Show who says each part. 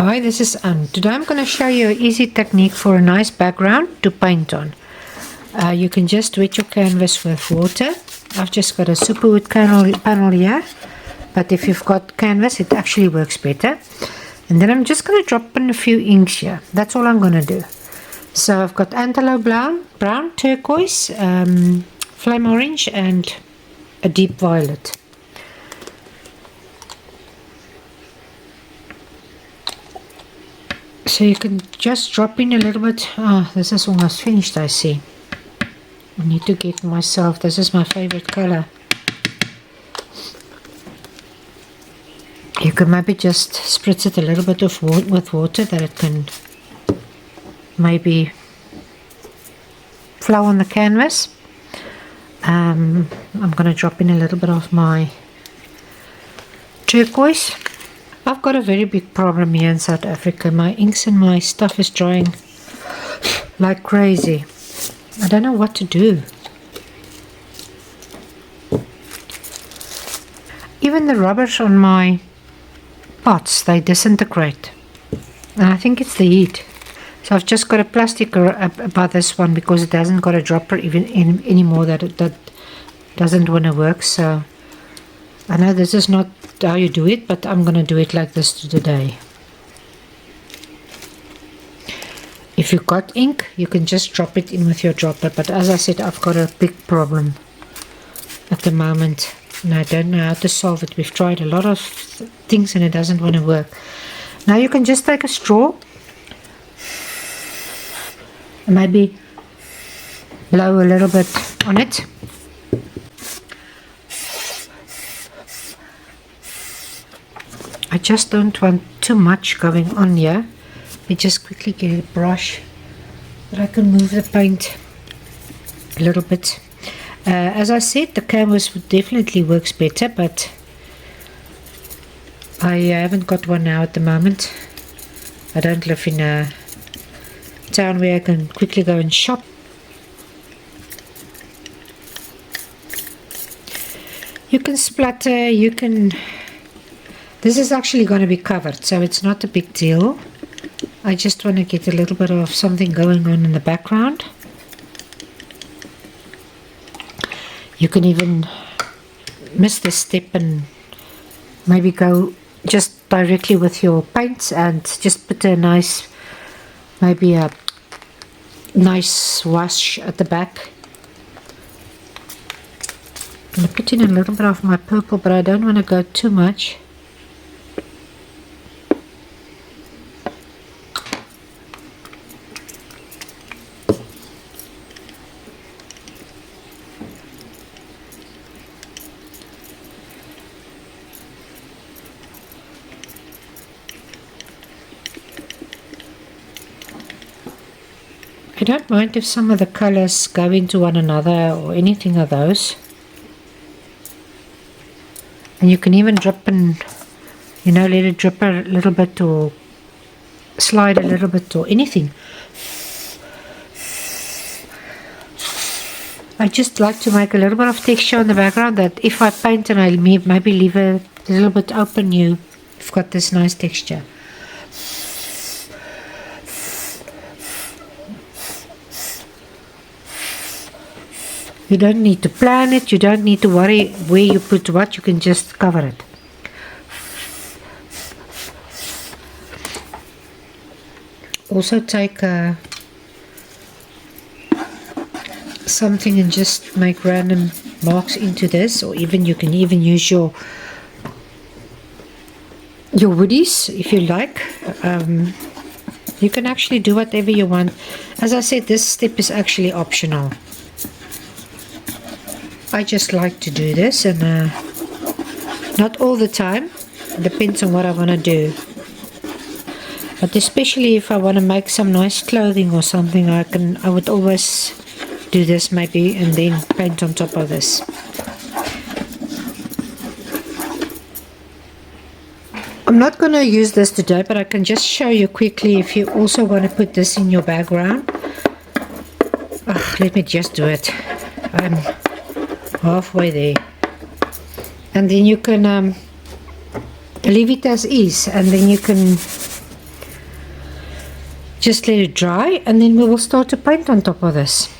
Speaker 1: Hi, this is Anne. Today I'm going to show you an easy technique for a nice background to paint on. You can just wet your canvas with water. I've just got a superwood panel here, but if you've got canvas it actually works better. And then I'm just going to drop in a few inks here. That's all I'm going to do. So I've got Antelope brown, turquoise, flame orange and a deep violet. So you can just drop in a little bit. This is almost finished, I see. I need to get myself, this is my favorite color. You can maybe just spritz it a little bit with water that it can maybe flow on the canvas. I'm going to drop in a little bit of my turquoise. I've got a very big problem here in South Africa. My inks and my stuff is drying like crazy. I don't know what to do. Even the rubbers on my pots, they disintegrate. And I think it's the heat. So I've just got a plastic about this one because it hasn't got a dropper even anymore that doesn't want to work. So I know this is not how you do it, but I'm going to do it like this today. If you've got ink, you can just drop it in with your dropper. But as I said, I've got a big problem at the moment. And I don't know how to solve it. We've tried a lot of things and it doesn't want to work. Now you can just take a straw and maybe blow a little bit on it. I just don't want too much going on here. I just quickly get a brush that I can move the paint a little bit. As I said, the canvas would definitely works better, but I haven't got one now at the moment. I don't live in a town where I can quickly go and shop. You can splatter, you can... This is actually going to be covered, so it's not a big deal. I just want to get a little bit of something going on in the background. You can even miss this step and maybe go just directly with your paints and just put a nice, maybe a nice wash at the back. I'm going to put in a little bit of my purple, but I don't want to go too much. I don't mind if some of the colors go into one another or anything of those. And you can even drop in, you know, let it drip a little bit or slide a little bit or anything. I just like to make a little bit of texture on the background that if I paint and I maybe leave it a little bit open, you've got this nice texture. You don't need to plan it, you don't need to worry where you put what, you can just cover it. Also take something and just make random marks into this, or even you can even use your woodies if you like. You can actually do whatever you want. As I said, this step is actually optional. I just like to do this, and not all the time. It depends on what I want to do. But especially if I want to make some nice clothing or something, I would always do this maybe and then paint on top of this. I'm not going to use this today, but I can just show you quickly if you also want to put this in your background. Let me just do it. I'm halfway there, and then you can leave it as is, and then you can Just let it dry and then we will start to paint on top of this.